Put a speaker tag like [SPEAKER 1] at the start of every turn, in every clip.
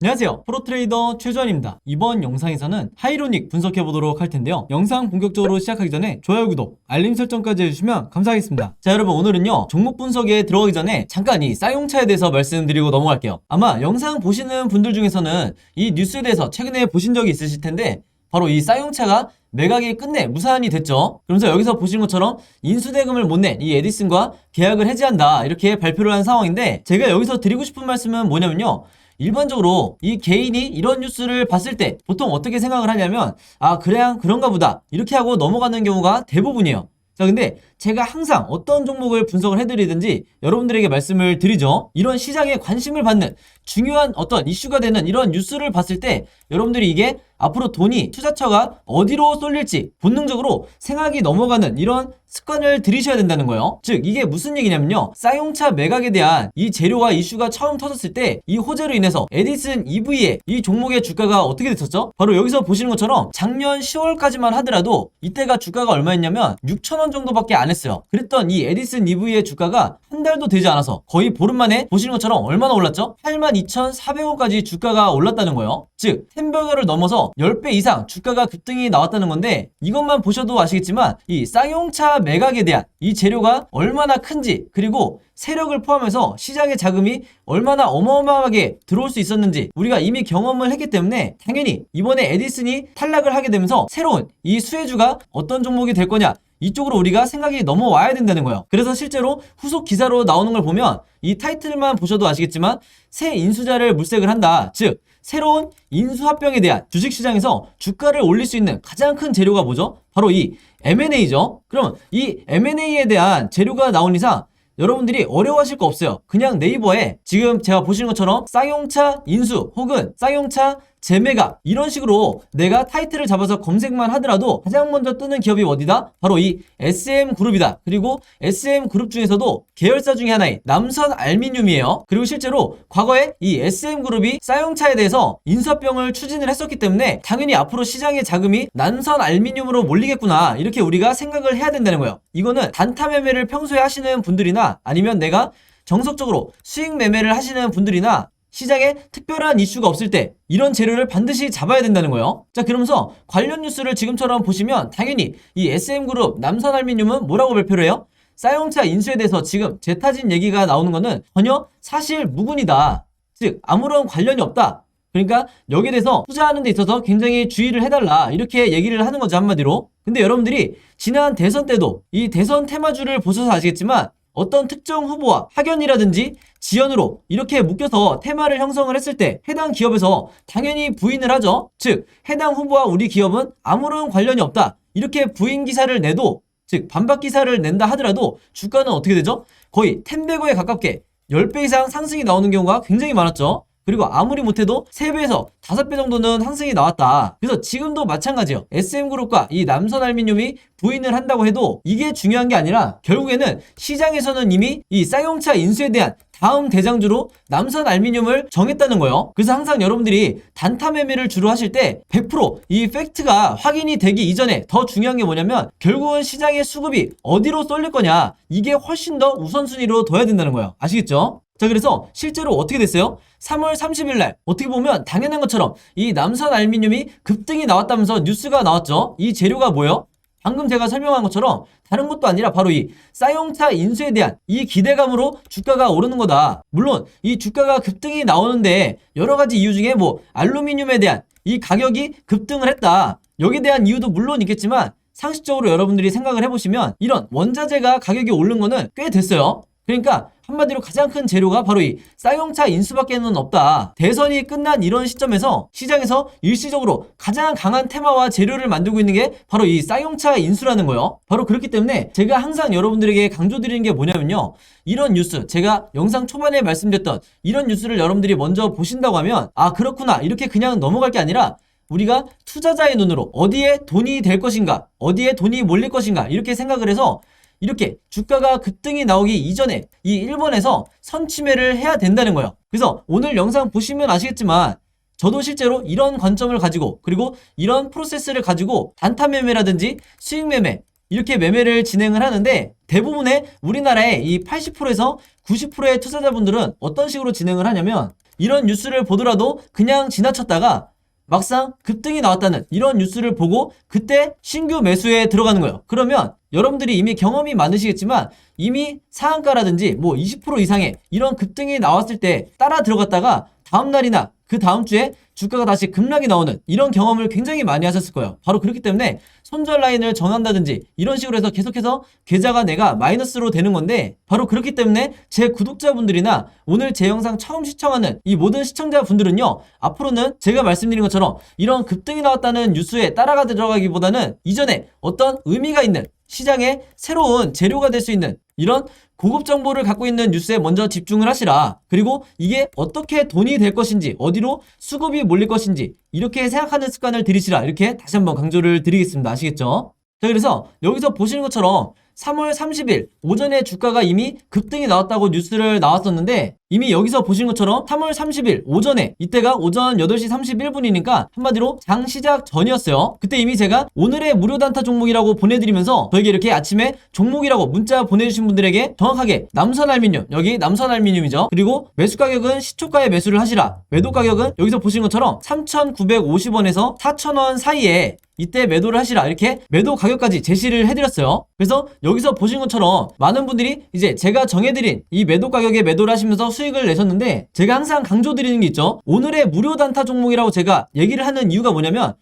[SPEAKER 1] 안녕하세요, 프로트레이더 최주환입니다. 이번 영상에서는 하이로닉 분석해보도록 할 텐데요. 영상 본격적으로 시작하기 전에 좋아요, 구독, 알림 설정까지 해주시면 감사하겠습니다. 자, 여러분, 오늘은요 종목 분석에 들어가기 전에 잠깐 이 쌍용차에 대해서 말씀드리고 넘어갈게요. 아마 영상 보시는 분들 중에서는 이 뉴스에 대해서 최근에 보신 적이 있으실 텐데, 바로 이 쌍용차가 매각이 끝내 무산이 됐죠. 그러면서 여기서 보시는 것처럼 인수대금을 못 낸 이 에디슨과 계약을 해지한다, 이렇게 발표를 한 상황인데, 제가 여기서 드리고 싶은 말씀은 뭐냐면요, 일반적으로 이 개인이 이런 뉴스를 봤을 때 보통 어떻게 생각을 하냐면, 아, 그래, 그런가 보다, 이렇게 하고 넘어가는 경우가 대부분이에요. 자, 근데 제가 항상 어떤 종목을 분석을 해드리든지 여러분들에게 말씀을 드리죠. 이런 시장에 관심을 받는 중요한 어떤 이슈가 되는 이런 뉴스를 봤을 때 여러분들이 이게 앞으로 돈이, 투자처가 어디로 쏠릴지 본능적으로 생각이 넘어가는 이런 습관을 들이셔야 된다는 거예요. 즉, 이게 무슨 얘기냐면요, 쌍용차 매각에 대한 이 재료와 이슈가 처음 터졌을 때 이 호재로 인해서 에디슨 EV의 이 종목의 주가가 어떻게 됐었죠? 바로 여기서 보시는 것처럼 작년 10월까지만 하더라도 이때가 주가가 얼마였냐면 6,000원 정도밖에 안 했어요. 그랬던 이 에디슨 EV의 주가가 한 달도 되지 않아서 거의 보름 만에 보시는 것처럼 얼마나 올랐죠? 82,400원까지 주가가 올랐다는 거예요. 즉, 햄버거를 넘어서 10배 이상 주가가 급등이 나왔다는 건데, 이것만 보셔도 아시겠지만 이 쌍용차 매각에 대한 이 재료가 얼마나 큰지, 그리고 세력을 포함해서 시장의 자금이 얼마나 어마어마하게 들어올 수 있었는지 우리가 이미 경험을 했기 때문에, 당연히 이번에 에디슨이 탈락을 하게 되면서 새로운 이 수혜주가 어떤 종목이 될 거냐, 이쪽으로 우리가 생각이 넘어와야 된다는 거예요. 그래서 실제로 후속 기사로 나오는 걸 보면 이 타이틀만 보셔도 아시겠지만 새 인수자를 물색을 한다, 즉 새로운 인수합병에 대한 주식시장에서 주가를 올릴 수 있는 가장 큰 재료가 뭐죠? 바로 이 M&A죠. 그러면 이 M&A에 대한 재료가 나온 이상 여러분들이 어려워하실 거 없어요. 그냥 네이버에 지금 제가 보시는 것처럼 쌍용차 인수 혹은 쌍용차 재매각, 이런 식으로 내가 타이틀을 잡아서 검색만 하더라도 가장 먼저 뜨는 기업이 어디다? 바로 이 SM그룹이다. 그리고 SM그룹 중에서도 계열사 중에 하나인 남선알미늄이에요. 그리고 실제로 과거에 이 SM그룹이 쌍용차에 대해서 인수합병을 추진을 했었기 때문에 당연히 앞으로 시장의 자금이 남선알미늄으로 몰리겠구나, 이렇게 우리가 생각을 해야 된다는 거예요. 이거는 단타 매매를 평소에 하시는 분들이나 아니면 내가 정석적으로 수익 매매를 하시는 분들이나 시장에 특별한 이슈가 없을 때 이런 재료를 반드시 잡아야 된다는 거예요. 자, 그러면서 관련 뉴스를 지금처럼 보시면 당연히 이 SM그룹, 남선알미늄은 뭐라고 발표를 해요? 쌍용차 인수에 대해서 지금 재타진 얘기가 나오는 거는 전혀 사실 무근이다. 즉, 아무런 관련이 없다. 그러니까 여기에 대해서 투자하는 데 있어서 굉장히 주의를 해달라, 이렇게 얘기를 하는 거죠, 한마디로. 근데 여러분들이 지난 대선 때도 이 대선 테마주를 보셔서 아시겠지만 어떤 특정 후보와 학연이라든지 지연으로 이렇게 묶여서 테마를 형성을 했을 때 해당 기업에서 당연히 부인을 하죠. 즉, 해당 후보와 우리 기업은 아무런 관련이 없다, 이렇게 부인 기사를 내도, 즉 반박 기사를 낸다 하더라도 주가는 어떻게 되죠? 거의 10배고에 가깝게 10배 이상 상승이 나오는 경우가 굉장히 많았죠. 그리고 아무리 못해도 3배에서 5배 정도는 상승이 나왔다. 그래서 지금도 마찬가지예요. SM그룹과 이 남선알미늄이 부인을 한다고 해도 이게 중요한 게 아니라 결국에는 시장에서는 이미 이 쌍용차 인수에 대한 다음 대장주로 남선알미늄을 정했다는 거예요. 그래서 항상 여러분들이 단타 매매를 주로 하실 때 100%이 팩트가 확인이 되기 이전에 더 중요한 게 뭐냐면 결국은 시장의 수급이 어디로 쏠릴 거냐, 이게 훨씬 더 우선순위로 둬야 된다는 거예요. 아시겠죠? 자, 그래서 실제로 어떻게 됐어요? 3월 30일 날 어떻게 보면 당연한 것처럼 이 남선알미늄이 급등이 나왔다면서 뉴스가 나왔죠. 이 재료가 뭐예요? 방금 제가 설명한 것처럼 다른 것도 아니라 바로 이 쌍용차 인수에 대한 이 기대감으로 주가가 오르는 거다. 물론 이 주가가 급등이 나오는데 여러 가지 이유 중에 뭐 알루미늄에 대한 이 가격이 급등을 했다, 여기에 대한 이유도 물론 있겠지만 상식적으로 여러분들이 생각을 해보시면 이런 원자재가 가격이 오른 거는 꽤 됐어요. 그러니까 한마디로 가장 큰 재료가 바로 이 쌍용차 인수밖에는 없다. 대선이 끝난 이런 시점에서 시장에서 일시적으로 가장 강한 테마와 재료를 만들고 있는 게 바로 이 쌍용차 인수라는 거예요. 바로 그렇기 때문에 제가 항상 여러분들에게 강조드리는 게 뭐냐면요, 이런 뉴스, 제가 영상 초반에 말씀드렸던 이런 뉴스를 여러분들이 먼저 보신다고 하면 아, 그렇구나, 이렇게 그냥 넘어갈 게 아니라 우리가 투자자의 눈으로 어디에 돈이 될 것인가, 어디에 돈이 몰릴 것인가, 이렇게 생각을 해서 이렇게 주가가 급등이 나오기 이전에 이 1번에서 선취매를 해야 된다는 거예요. 그래서 오늘 영상 보시면 아시겠지만 저도 실제로 이런 관점을 가지고, 그리고 이런 프로세스를 가지고 단타 매매라든지 수익 매매, 이렇게 매매를 진행을 하는데, 대부분의 우리나라의 이 80%에서 90%의 투자자분들은 어떤 식으로 진행을 하냐면 이런 뉴스를 보더라도 그냥 지나쳤다가 막상 급등이 나왔다는 이런 뉴스를 보고 그때 신규 매수에 들어가는 거예요. 그러면 여러분들이 이미 경험이 많으시겠지만 이미 상한가라든지 뭐 20% 이상의 이런 급등이 나왔을 때 따라 들어갔다가 다음날이나 그 다음 주에 주가가 다시 급락이 나오는 이런 경험을 굉장히 많이 하셨을 거예요. 바로 그렇기 때문에 손절 라인을 정한다든지 이런 식으로 해서 계속해서 계좌가 내가 마이너스로 되는 건데, 바로 그렇기 때문에 제 구독자분들이나 오늘 제 영상 처음 시청하는 이 모든 시청자분들은요, 앞으로는 제가 말씀드린 것처럼 이런 급등이 나왔다는 뉴스에 따라가 들어가기보다는 이전에 어떤 의미가 있는 시장에 새로운 재료가 될 수 있는 이런 고급 정보를 갖고 있는 뉴스에 먼저 집중을 하시라. 그리고 이게 어떻게 돈이 될 것인지, 어디로 수급이 몰릴 것인지 이렇게 생각하는 습관을 들이시라. 이렇게 다시 한번 강조를 드리겠습니다. 아시겠죠? 자, 그래서 여기서 보시는 것처럼 3월 30일 오전에 주가가 이미 급등이 나왔다고 뉴스를 나왔었는데, 이미 여기서 보신 것처럼 3월 30일 오전에, 이때가 오전 8시 31분이니까 한마디로 장 시작 전이었어요. 그때 이미 제가 오늘의 무료 단타 종목이라고 보내드리면서 저에게 이렇게 아침에 종목이라고 문자 보내주신 분들에게 정확하게 남선알미늄, 여기 남선알미늄이죠. 그리고 매수 가격은 시초가에 매수를 하시라. 매도 가격은 여기서 보신 것처럼 3,950원에서 4,000원 사이에 이때 매도를 하시라. 이렇게 매도 가격까지 제시를 해드렸어요. 그래서 여기서 보신 것처럼 많은 분들이 이제 제가 정해드린 이 매도 가격에 매도를 하시면서 수익을 내셨는데, 제가 항상 강조드리는 게 있죠. 오늘의 무료 단타 종목이라고 제가 얘기를 하는 이유가 뭐냐면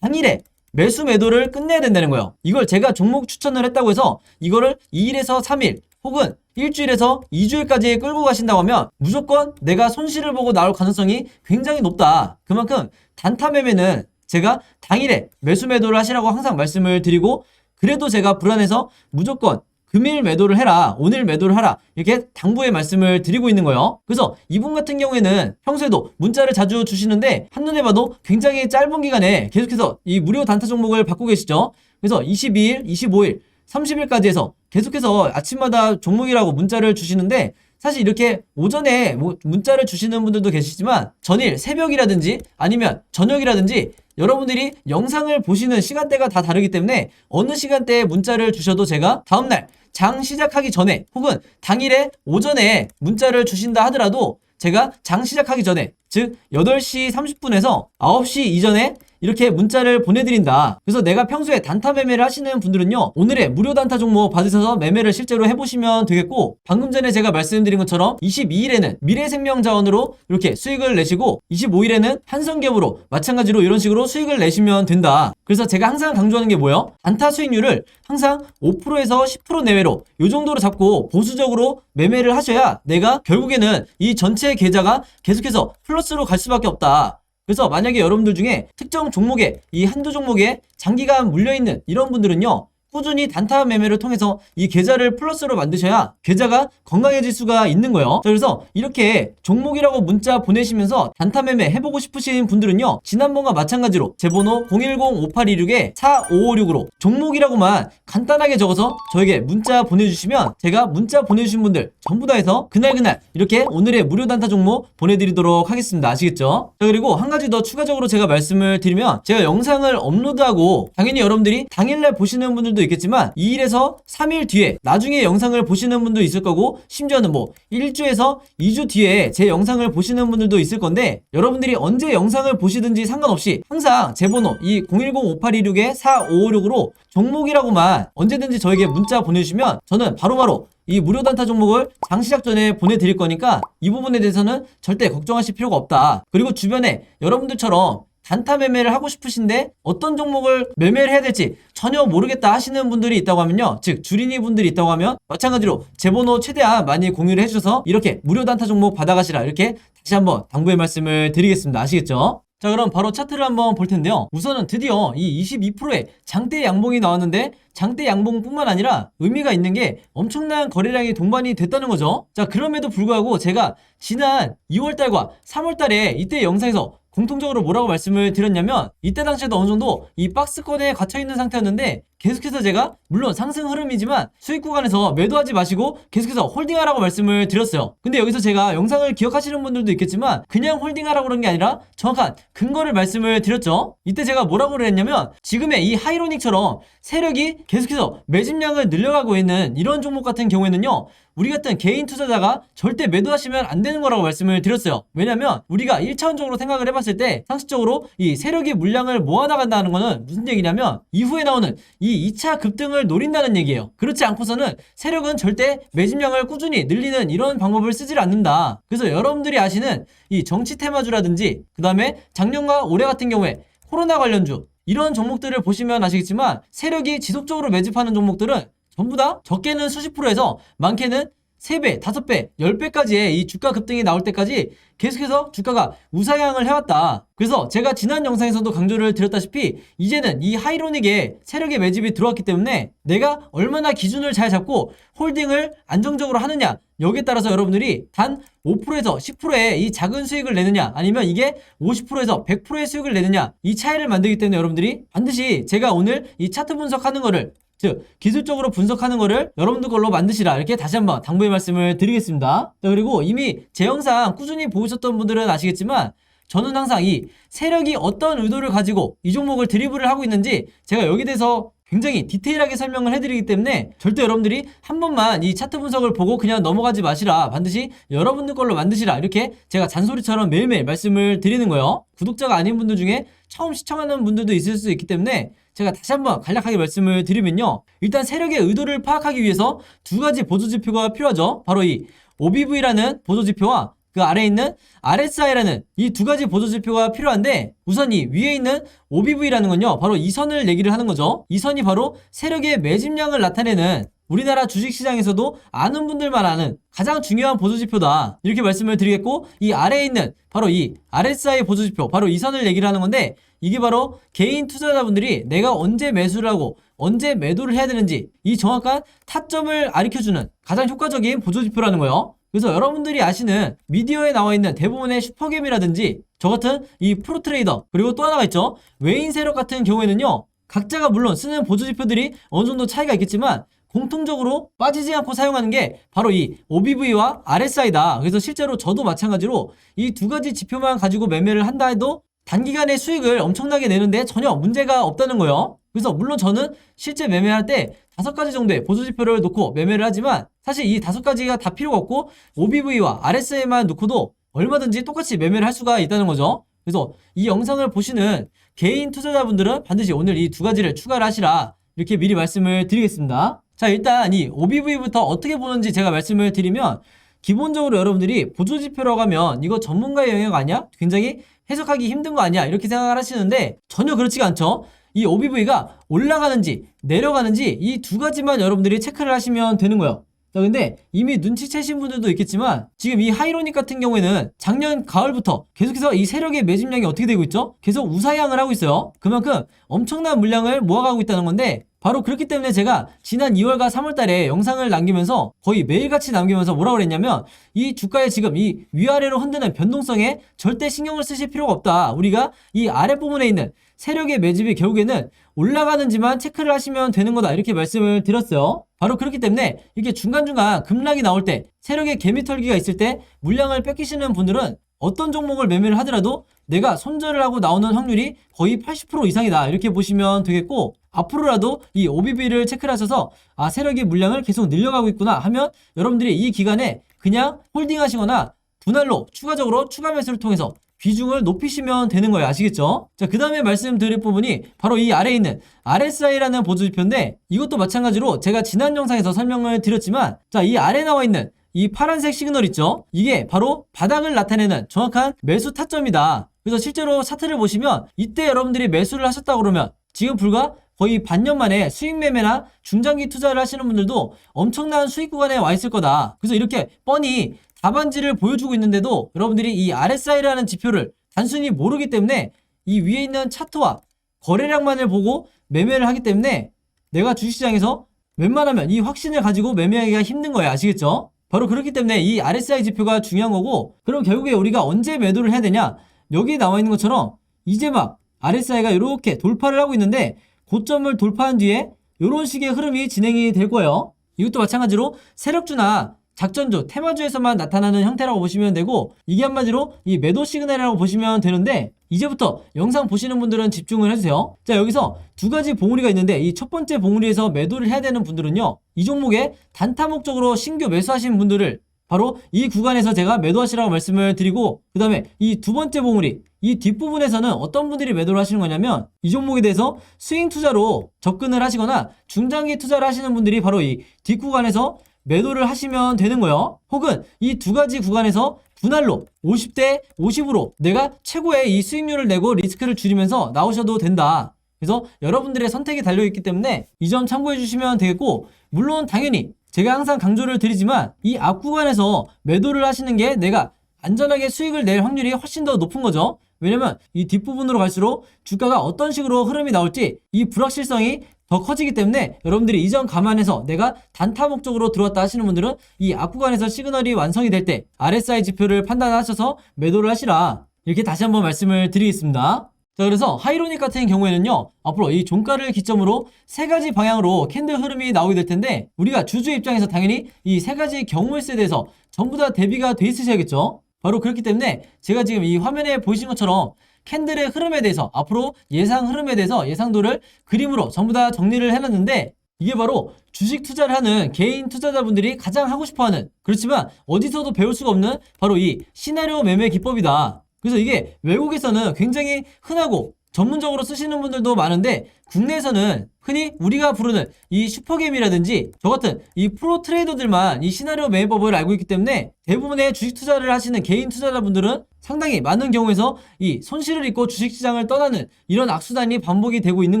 [SPEAKER 1] 당일에 매수 매도를 끝내야 된다는 거예요. 이걸 제가 종목 추천을 했다고 해서 이거를 2일에서 3일 혹은 일주일에서 2주일까지 끌고 가신다고 하면 무조건 내가 손실을 보고 나올 가능성이 굉장히 높다. 그만큼 단타 매매는 제가 당일에 매수 매도를 하시라고 항상 말씀을 드리고, 그래도 제가 불안해서 무조건 금일 매도를 해라, 오늘 매도를 하라, 이렇게 당부의 말씀을 드리고 있는 거예요. 그래서 이분 같은 경우에는 평소에도 문자를 자주 주시는데 한눈에 봐도 굉장히 짧은 기간에 계속해서 이 무료 단타 종목을 받고 계시죠. 그래서 22일, 25일, 30일까지 해서 계속해서 아침마다 종목이라고 문자를 주시는데, 사실 이렇게 오전에 문자를 주시는 분들도 계시지만 전일 새벽이라든지 아니면 저녁이라든지 여러분들이 영상을 보시는 시간대가 다 다르기 때문에 어느 시간대에 문자를 주셔도 제가 다음날 장 시작하기 전에 혹은 당일에 오전에 문자를 주신다 하더라도 제가 장 시작하기 전에, 즉 8시 30분에서 9시 이전에 이렇게 문자를 보내드린다. 그래서 내가 평소에 단타 매매를 하시는 분들은요, 오늘의 무료 단타 종목 받으셔서 매매를 실제로 해보시면 되겠고, 방금 전에 제가 말씀드린 것처럼 22일에는 미래생명자원으로 이렇게 수익을 내시고 25일에는 한성기업으로 마찬가지로 이런 식으로 수익을 내시면 된다. 그래서 제가 항상 강조하는 게 뭐예요? 단타 수익률을 항상 5%에서 10% 내외로 이 정도로 잡고 보수적으로 매매를 하셔야 내가 결국에는 이 전체 계좌가 계속해서 플러스로 갈 수밖에 없다. 그래서 만약에 여러분들 중에 특정 종목에, 이 한두 종목에 장기간 물려있는 이런 분들은요, 꾸준히 단타 매매를 통해서 이 계좌를 플러스로 만드셔야 계좌가 건강해질 수가 있는 거예요. 자, 그래서 이렇게 종목이라고 문자 보내시면서 단타 매매 해보고 싶으신 분들은요, 지난번과 마찬가지로 제 번호 010-5826-4556으로 종목이라고만 간단하게 적어서 저에게 문자 보내주시면 제가 문자 보내주신 분들 전부 다 해서 그날 이렇게 오늘의 무료 단타 종목 보내드리도록 하겠습니다. 아시겠죠? 자, 그리고 한 가지 더 추가적으로 제가 말씀을 드리면, 제가 영상을 업로드하고 당연히 여러분들이 당일날 보시는 분들도 있겠지만 2일에서 3일 뒤에 나중에 영상을 보시는 분도 있을 거고, 심지어는 뭐 1주에서 2주 뒤에 제 영상을 보시는 분들도 있을 건데, 여러분들이 언제 영상을 보시든지 상관없이 항상 제 번호 이 010-5826-4556으로 종목이라고만 언제든지 저에게 문자 보내주시면 저는 바로바로 이 무료 단타 종목을 장 시작 전에 보내드릴 거니까 이 부분에 대해서는 절대 걱정하실 필요가 없다. 그리고 주변에 여러분들처럼 단타 매매를 하고 싶으신데 어떤 종목을 매매를 해야 될지 전혀 모르겠다 하시는 분들이 있다고 하면요, 즉 주린이 분들이 있다고 하면 마찬가지로 제 번호 최대한 많이 공유를 해주셔서 이렇게 무료 단타 종목 받아가시라, 이렇게 다시 한번 당부의 말씀을 드리겠습니다. 아시겠죠? 자, 그럼 바로 차트를 한번 볼 텐데요. 우선은 드디어 이 22%의 장대 양봉이 나왔는데, 장대 양봉뿐만 아니라 의미가 있는 게 엄청난 거래량이 동반이 됐다는 거죠. 자, 그럼에도 불구하고 제가 지난 2월달과 3월달에 이때 영상에서 공통적으로 뭐라고 말씀을 드렸냐면, 이때 당시에도 어느 정도 이 박스권에 갇혀있는 상태였는데 계속해서 제가 물론 상승 흐름이지만 수익 구간에서 매도하지 마시고 계속해서 홀딩하라고 말씀을 드렸어요. 근데 여기서 제가 영상을 기억하시는 분들도 있겠지만 그냥 홀딩하라고 그런 게 아니라 정확한 근거를 말씀을 드렸죠. 이때 제가 뭐라고 그랬냐면 지금의 이 하이로닉처럼 세력이 계속해서 매집량을 늘려가고 있는 이런 종목 같은 경우에는요, 우리 같은 개인 투자자가 절대 매도하시면 안 되는 거라고 말씀을 드렸어요. 왜냐면 우리가 1차원적으로 생각을 해봤을 때 상식적으로 이 세력이 물량을 모아나간다는 거는 무슨 얘기냐면 이후에 나오는 이 2차 급등을 노린다는 얘기예요. 그렇지 않고서는 세력은 절대 매집량을 꾸준히 늘리는 이런 방법을 쓰질 않는다. 그래서 여러분들이 아시는 이 정치 테마주라든지 그 다음에 작년과 올해 같은 경우에 코로나 관련주 이런 종목들을 보시면 아시겠지만 세력이 지속적으로 매집하는 종목들은 전부 다 적게는 수십 프로에서 많게는 3배, 5배, 10배까지의 이 주가 급등이 나올 때까지 계속해서 주가가 우상향을 해왔다. 그래서 제가 지난 영상에서도 강조를 드렸다시피 이제는 이 하이로닉에 세력의 매집이 들어왔기 때문에 내가 얼마나 기준을 잘 잡고 홀딩을 안정적으로 하느냐, 여기에 따라서 여러분들이 단 5%에서 10%의 이 작은 수익을 내느냐 아니면 이게 50%에서 100%의 수익을 내느냐, 이 차이를 만들기 때문에 여러분들이 반드시 제가 오늘 이 차트 분석하는 거를, 즉 기술적으로 분석하는 거를 여러분들 걸로 만드시라, 이렇게 다시 한번 당부의 말씀을 드리겠습니다. 자, 그리고 이미 제 영상 꾸준히 보셨던 분들은 아시겠지만 저는 항상 이 세력이 어떤 의도를 가지고 이 종목을 드리블을 하고 있는지 제가 여기에 대해서 굉장히 디테일하게 설명을 해드리기 때문에 절대 여러분들이 한 번만 이 차트 분석을 보고 그냥 넘어가지 마시라, 반드시 여러분들 걸로 만드시라, 이렇게 제가 잔소리처럼 매일매일 말씀을 드리는 거예요. 구독자가 아닌 분들 중에 처음 시청하는 분들도 있을 수 있기 때문에 제가 다시 한번 간략하게 말씀을 드리면요, 일단 세력의 의도를 파악하기 위해서 두 가지 보조지표가 필요하죠. 바로 이 OBV라는 보조지표와 그 아래에 있는 RSI라는 이 두 가지 보조지표가 필요한데, 우선 이 위에 있는 OBV라는 건요, 바로 이 선을 얘기를 하는 거죠. 이 선이 바로 세력의 매집량을 나타내는, 우리나라 주식시장에서도 아는 분들만 아는 가장 중요한 보조지표다, 이렇게 말씀을 드리겠고, 이 아래에 있는 바로 이 RSI 보조지표, 바로 이 선을 얘기를 하는 건데, 이게 바로 개인 투자자분들이 내가 언제 매수를 하고 언제 매도를 해야 되는지 이 정확한 타점을 가르쳐주는 가장 효과적인 보조지표라는 거예요. 그래서 여러분들이 아시는 미디어에 나와 있는 대부분의 슈퍼겜이라든지 저 같은 이 프로트레이더, 그리고 또 하나가 있죠, 외인 세력 같은 경우에는요, 각자가 물론 쓰는 보조지표들이 어느 정도 차이가 있겠지만 공통적으로 빠지지 않고 사용하는 게 바로 이 OBV와 RSI다. 그래서 실제로 저도 마찬가지로 이 두 가지 지표만 가지고 매매를 한다 해도 단기간에 수익을 엄청나게 내는데 전혀 문제가 없다는 거예요. 그래서 물론 저는 실제 매매할 때 5가지 정도의 보조지표를 놓고 매매를 하지만 사실 이 5가지가 다 필요가 없고 OBV와 RSI만 놓고도 얼마든지 똑같이 매매를 할 수가 있다는 거죠. 그래서 이 영상을 보시는 개인 투자자분들은 반드시 오늘 이 두 가지를 추가를 하시라, 이렇게 미리 말씀을 드리겠습니다. 자, 일단 이 OBV부터 어떻게 보는지 제가 말씀을 드리면, 기본적으로 여러분들이 보조지표라고 하면 이거 전문가의 영역 아니야? 굉장히 해석하기 힘든 거 아니야? 이렇게 생각을 하시는데 전혀 그렇지가 않죠. 이 OBV가 올라가는지 내려가는지 이 두 가지만 여러분들이 체크를 하시면 되는 거예요. 자, 근데 이미 눈치채신 분들도 있겠지만 지금 이 하이로닉 같은 경우에는 작년 가을부터 계속해서 이 세력의 매집량이 어떻게 되고 있죠? 계속 우상향을 하고 있어요. 그만큼 엄청난 물량을 모아가고 있다는 건데, 바로 그렇기 때문에 제가 지난 2월과 3월 달에 영상을 남기면서 거의 매일같이 남기면서 뭐라고 그랬냐면, 이 주가의 지금 이 위아래로 흔드는 변동성에 절대 신경을 쓰실 필요가 없다. 우리가 이 아랫부분에 있는 세력의 매집이 결국에는 올라가는지만 체크를 하시면 되는 거다, 이렇게 말씀을 드렸어요. 바로 그렇기 때문에 이렇게 중간중간 급락이 나올 때, 세력의 개미털기가 있을 때 물량을 뺏기시는 분들은 어떤 종목을 매매를 하더라도 내가 손절을 하고 나오는 확률이 거의 80% 이상이다, 이렇게 보시면 되겠고, 앞으로라도 이 OBV를 체크를 하셔서 아, 세력이 물량을 계속 늘려가고 있구나 하면 여러분들이 이 기간에 그냥 홀딩 하시거나 분할로 추가적으로 추가 매수를 통해서 비중을 높이시면 되는 거예요. 아시겠죠? 자, 그 다음에 말씀드릴 부분이 바로 이 아래에 있는 RSI라는 보조지표인데, 이것도 마찬가지로 제가 지난 영상에서 설명을 드렸지만, 자, 이 아래에 나와 있는 이 파란색 시그널 있죠? 이게 바로 바닥을 나타내는 정확한 매수 타점이다. 그래서 실제로 차트를 보시면 이때 여러분들이 매수를 하셨다 그러면 지금 불과 거의 반년 만에 수익 매매나 중장기 투자를 하시는 분들도 엄청난 수익 구간에 와 있을 거다. 그래서 이렇게 뻔히 답안지를 보여주고 있는데도 여러분들이 이 RSI라는 지표를 단순히 모르기 때문에 이 위에 있는 차트와 거래량만을 보고 매매를 하기 때문에 내가 주식시장에서 웬만하면 이 확신을 가지고 매매하기가 힘든 거예요. 아시겠죠? 바로 그렇기 때문에 이 RSI 지표가 중요한 거고, 그럼 결국에 우리가 언제 매도를 해야 되냐? 여기 나와 있는 것처럼 이제 막 RSI가 이렇게 돌파를 하고 있는데 고점을 돌파한 뒤에 이런 식의 흐름이 진행이 될 거예요. 이것도 마찬가지로 세력주나 작전주, 테마주에서만 나타나는 형태라고 보시면 되고, 이게 한마디로 이 매도 시그널이라고 보시면 되는데, 이제부터 영상 보시는 분들은 집중을 해주세요. 자, 여기서 두 가지 봉우리가 있는데, 이 첫 번째 봉우리에서 매도를 해야 되는 분들은요, 이 종목에 단타 목적으로 신규 매수하신 분들을 바로 이 구간에서 제가 매도하시라고 말씀을 드리고, 그 다음에 이 두 번째 봉우리, 이 뒷부분에서는 어떤 분들이 매도를 하시는 거냐면, 이 종목에 대해서 스윙 투자로 접근을 하시거나 중장기 투자를 하시는 분들이 바로 이 뒷구간에서 매도를 하시면 되는 거예요. 혹은 이 두 가지 구간에서 분할로 50대 50으로 내가 최고의 이 수익률을 내고 리스크를 줄이면서 나오셔도 된다. 그래서 여러분들의 선택이 달려있기 때문에 이 점 참고해 주시면 되겠고, 물론 당연히 제가 항상 강조를 드리지만 이 앞 구간에서 매도를 하시는 게 내가 안전하게 수익을 낼 확률이 훨씬 더 높은 거죠. 왜냐면 이 뒷부분으로 갈수록 주가가 어떤 식으로 흐름이 나올지 이 불확실성이 더 커지기 때문에 여러분들이 이 점 감안해서 내가 단타 목적으로 들어왔다 하시는 분들은 이 앞 구간에서 시그널이 완성이 될 때 RSI 지표를 판단하셔서 매도를 하시라, 이렇게 다시 한번 말씀을 드리겠습니다. 자, 그래서 하이로닉 같은 경우에는요, 앞으로 이 종가를 기점으로 세 가지 방향으로 캔들 흐름이 나오게 될 텐데, 우리가 주주 입장에서 당연히 이 세 가지 경우일수에 대해서 전부 다 대비가 돼 있으셔야겠죠. 바로 그렇기 때문에 제가 지금 이 화면에 보이신 것처럼 캔들의 흐름에 대해서, 앞으로 예상 흐름에 대해서 예상도를 그림으로 전부 다 정리를 해놨는데, 이게 바로 주식 투자를 하는 개인 투자자분들이 가장 하고 싶어하는, 그렇지만 어디서도 배울 수가 없는 바로 이 시나리오 매매 기법이다. 그래서 이게 외국에서는 굉장히 흔하고 전문적으로 쓰시는 분들도 많은데, 국내에서는 흔히 우리가 부르는 이 슈퍼게임이라든지 저 같은 이 프로 트레이더들만 이 시나리오 매매법을 알고 있기 때문에, 대부분의 주식 투자를 하시는 개인 투자자분들은 상당히 많은 경우에서 이 손실을 입고 주식시장을 떠나는 이런 악순환이 반복이 되고 있는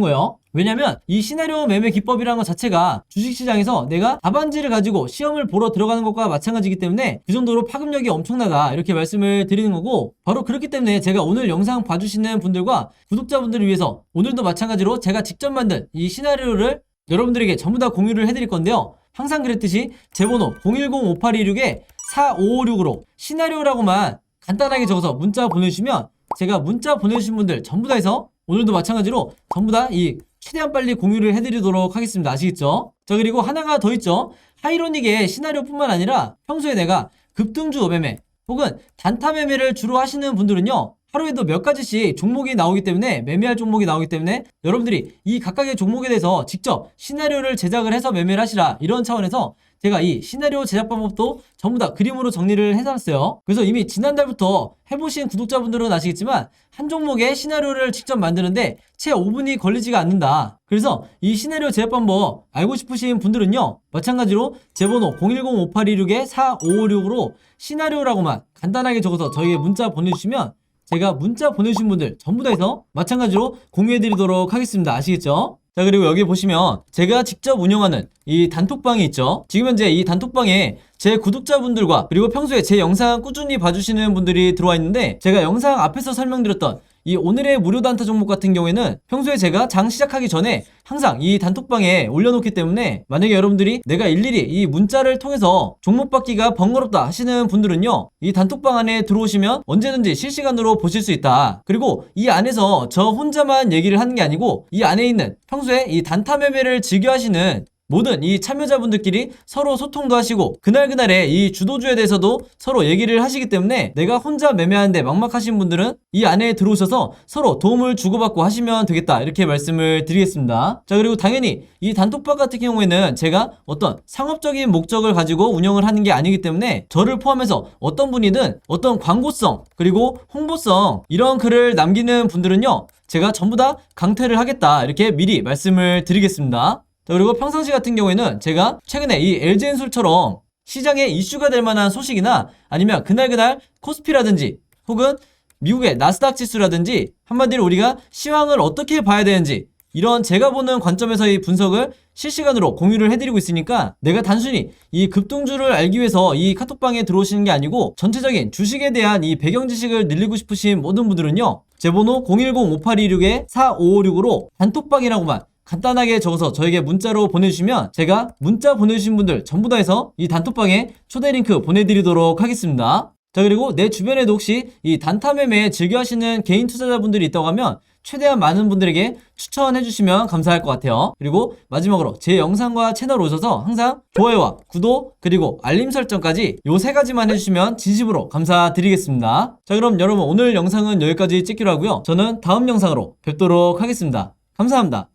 [SPEAKER 1] 거예요. 왜냐면 이 시나리오 매매 기법이라는 것 자체가 주식시장에서 내가 답안지를 가지고 시험을 보러 들어가는 것과 마찬가지이기 때문에 그 정도로 파급력이 엄청나다, 이렇게 말씀을 드리는 거고, 바로 그렇기 때문에 제가 오늘 영상 봐주시는 분들과 구독자분들을 위해서 오늘도 마찬가지로 제가 직접 만든 이 시나리오를 여러분들에게 전부 다 공유를 해드릴 건데요. 항상 그랬듯이 제 번호 010-5826-4556으로 시나리오라고만 간단하게 적어서 문자 보내주시면 제가 문자 보내주신 분들 전부 다 해서 오늘도 마찬가지로 전부 다 이 최대한 빨리 공유를 해드리도록 하겠습니다. 아시겠죠? 자, 그리고 하나가 더 있죠. 하이로닉의 시나리오뿐만 아니라 평소에 내가 급등주 매매 혹은 단타 매매를 주로 하시는 분들은요, 하루에도 몇 가지씩 종목이 나오기 때문에, 매매할 종목이 나오기 때문에 여러분들이 이 각각의 종목에 대해서 직접 시나리오를 제작을 해서 매매를 하시라, 이런 차원에서 제가 이 시나리오 제작 방법도 전부 다 그림으로 정리를 해놨어요. 그래서 이미 지난달부터 해보신 구독자분들은 아시겠지만 한 종목의 시나리오를 직접 만드는데 채 5분이 걸리지가 않는다. 그래서 이 시나리오 제작 방법 알고 싶으신 분들은요, 마찬가지로 제 번호 010-5826-4556으로 시나리오라고만 간단하게 적어서 저에게 문자 보내주시면 제가 문자 보내주신 분들 전부 다 해서 마찬가지로 공유해드리도록 하겠습니다. 아시겠죠? 자, 그리고 여기 보시면 제가 직접 운영하는 이 단톡방이 있죠. 지금 현재 이 단톡방에 제 구독자분들과 그리고 평소에 제 영상 꾸준히 봐주시는 분들이 들어와 있는데, 제가 영상 앞에서 설명드렸던 이 오늘의 무료 단타 종목 같은 경우에는 평소에 제가 장 시작하기 전에 항상 이 단톡방에 올려놓기 때문에, 만약에 여러분들이 내가 일일이 이 문자를 통해서 종목 받기가 번거롭다 하시는 분들은요, 이 단톡방 안에 들어오시면 언제든지 실시간으로 보실 수 있다. 그리고 이 안에서 저 혼자만 얘기를 하는 게 아니고 이 안에 있는 평소에 이 단타 매매를 즐겨 하시는 모든 이 참여자분들끼리 서로 소통도 하시고 그날그날의 이 주도주에 대해서도 서로 얘기를 하시기 때문에, 내가 혼자 매매하는데 막막하신 분들은 이 안에 들어오셔서 서로 도움을 주고받고 하시면 되겠다, 이렇게 말씀을 드리겠습니다. 자, 그리고 당연히 이 단톡방 같은 경우에는 제가 어떤 상업적인 목적을 가지고 운영을 하는 게 아니기 때문에 저를 포함해서 어떤 분이든 어떤 광고성 그리고 홍보성 이런 글을 남기는 분들은요, 제가 전부 다 강퇴를 하겠다, 이렇게 미리 말씀을 드리겠습니다. 자, 그리고 평상시 같은 경우에는 제가 최근에 이 LG엔솔처럼 시장에 이슈가 될 만한 소식이나 아니면 그날 코스피라든지 혹은 미국의 나스닥 지수라든지, 한마디로 우리가 시황을 어떻게 봐야 되는지 이런 제가 보는 관점에서의 분석을 실시간으로 공유를 해드리고 있으니까, 내가 단순히 이 급등주를 알기 위해서 이 카톡방에 들어오시는 게 아니고 전체적인 주식에 대한 이 배경 지식을 늘리고 싶으신 모든 분들은요, 제 번호 010-5826-4556으로 단톡방이라고만 간단하게 적어서 저에게 문자로 보내주시면 제가 문자 보내주신 분들 전부 다 해서 이 단톡방에 초대 링크 보내드리도록 하겠습니다. 자, 그리고 내 주변에도 혹시 이 단타 매매 즐겨 하시는 개인 투자자분들이 있다고 하면 최대한 많은 분들에게 추천해 주시면 감사할 것 같아요. 그리고 마지막으로 제 영상과 채널 오셔서 항상 좋아요와 구독 그리고 알림 설정까지 요 3가지만 해주시면 진심으로 감사드리겠습니다. 자, 그럼 여러분 오늘 영상은 여기까지 찍기로 하고요. 저는 다음 영상으로 뵙도록 하겠습니다. 감사합니다.